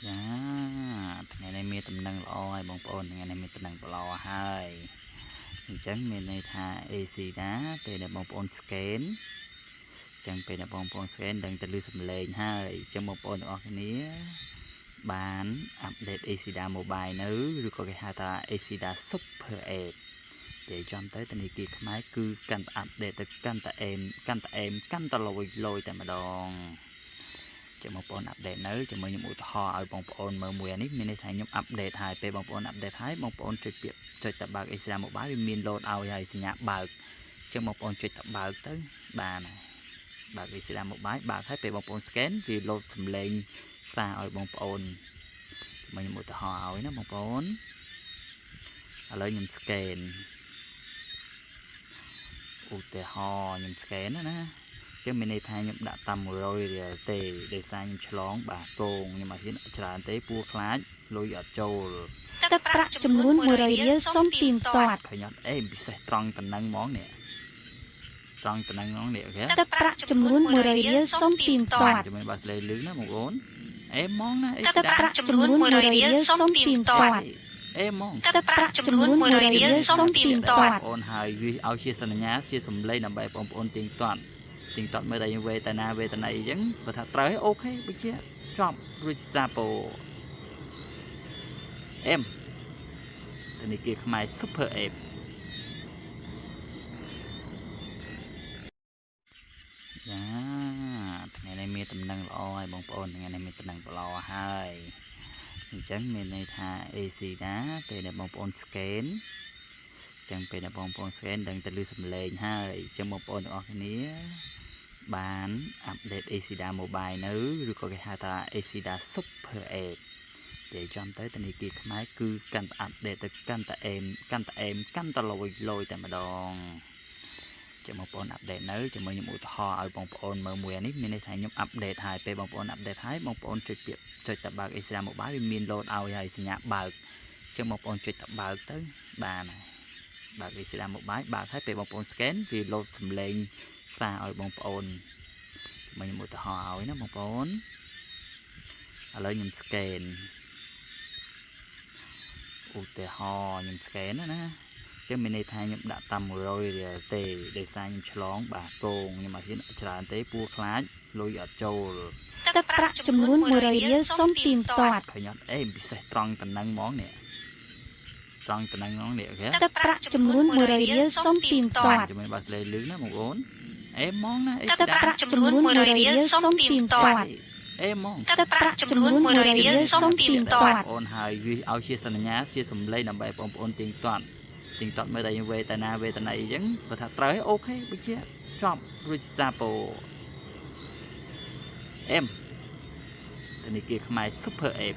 dạថ្ងៃនេះមានតំណែងល្អហើយបងប្អូនថ្ងៃនេះមានតំណែងល្អហើយអញ្ចឹងមានន័យថា AC ណាពេលដែលបងប្អូន scan អញ្ចឹងពេលដែលបងប្អូន scan ដឹងទៅលើសំឡេងហើយអញ្ចឹងបងប្អូនទាំងអស់គ្នាបានអាប់ដេត ACDA Mobile នៅឬក៏គេហៅថា ACDA Super App និយាយចំទៅធនាគារខ្មែរគឺកាន់តែអាប់ដេតទៅកាន់តែអេមកាន់តែលយតែម្ដងចាំបងប្អូនអាប់ដេតនៅជាមួយខ្ញុំឧទាហរណ៍ឲ្យបងប្អូនមើលមួយនេះមានន័យថាខ្ញុំអាប់ដេតហើយពេលបងប្អូនអាប់ដេតហើយបងប្អូនចុចពាក្យចុចតែបើក ACDA Mobile វាមានលោតឲ្យហើយសញ្ញាបើកចឹងបងប្អូនចុចតែបើកទៅបានហើយបើក ACDA Mobile បើកហើយពេលបងប្អូន scan វាលោតសំឡេងសារឲ្យបងប្អូនមកខ្ញុំឧទាហរណ៍ឲ្យណាបងប្អូនឥឡូវខ្ញុំ scan ឧទាហរណ៍ខ្ញុំ scan ណាចឹងមានន័យថាខ្ញុំដាក់តាម100រៀលទេដោយសារខ្ញុំឆ្លងបាទគងខ្ញុំអត់ហ៊ានច្រើនទេព្រោះខ្លាចលុយអត់ចូលទឹកប្រាក់ចំនួន100រៀលសូមទៀងទាត់ឃើញអត់អេពិសេសត្រង់តំណឹងហ្មងនេះត្រង់តំណឹងហ្មងនេះអូខេទឹកប្រាក់ចំនួន100រៀលសូមទៀងទាត់ជាមួយបើស្លេលឺណាបងប្អូនអេហ្មងណាទឹកប្រាក់ចំនួន100រៀលសូមទៀងទាត់អេហ្មងទឹកប្រាក់ចំនួន100រៀលសូមទៀងទាត់បងប្អូនហើយវាឲ្យជាសញ្ញាជាសំឡេងដើម្បីបងប្អូនទៀងទាត់មើលតែវេទនាអញ្ចឹងបើថាត្រូវអូខេបើជាចប់រួចសាពោអេមធនាគារខ្មែរ Super App យ៉ាថ្ងៃនេះមានតំណែងល្អហើយបងប្អូនថ្ងៃនេះមានតំណែងល្អហើយអញ្ចឹងមានន័យថា AC ណាពេលដែលបងប្អូន scan អញ្ចឹងពេលដែលបងប្អូន scan ដឹងទៅលើសំឡេងហើយអញ្ចឹងបងប្អូនទាំងអស់គ្នាបានអាប់ដេត ACDA Mobile នៅឬក៏គេហៅថា ACDA Super App និយាយចំទៅធនាគារខ្មែរគឺកាន់តែអាប់ដេតទៅកាន់តែអេមកាន់តែលយតែម្ដងចាំបងប្អូនអាប់ដេតនៅជាមួយខ្ញុំឧទាហរណ៍ឲ្យបងប្អូនមើលមួយនេះមានន័យថាខ្ញុំអាប់ដេតហើយពេលបងប្អូនអាប់ដេតហើយបងប្អូនចុចពាក្យចុចតែបើក ACDA Mobile វាមានលោតឲ្យហើយសញ្ញាបើកចឹងបងប្អូនចុចតែបើកទៅបានហើយបើក ACDA Mobile បើកហើយពេលបងប្អូន scan វាលោតសំឡេងសារឲ្យបងប្អូនមកខ្ញុំឧទាហរណ៍ឲ្យណាបងប្អូនឥឡូវខ្ញុំ scan ឧទាហរណ៍ខ្ញុំ scan ណាចឹងមានន័យថាខ្ញុំដាក់តាម100រៀលទេដោយសារខ្ញុំឆ្លងបាទគងខ្ញុំអត់ហ៊ានច្រើនទេព្រោះខ្លាចលុយអត់ចូលទឹកប្រាក់ចំនួន100រៀលសូមទៀងទាត់ឃើញអត់អេពិសេសត្រង់តំណឹងហ្មងនេះត្រង់តំណឹងហ្មងនេះអូខេទឹកប្រាក់ចំនួន100រៀលសូមទៀងទាត់ជាមួយបើស្លេលឺណាបងប្អូនអេហ្មងណាទឹកប្រាក់ចំនួន100រៀលសូមទៀងទាត់អេហ្មងទឹកប្រាក់ចំនួន100រៀលសូមទៀងទាត់បងប្អូនហើយវាឲ្យជាសញ្ញាជាសំឡេងដើម្បីបងប្អូនទៀងទាត់មើលតែវេទនាអញ្ចឹងបើថាត្រូវអូខេបើជាចប់រួចសាពោអេមធនាគារខ្មែរ Super App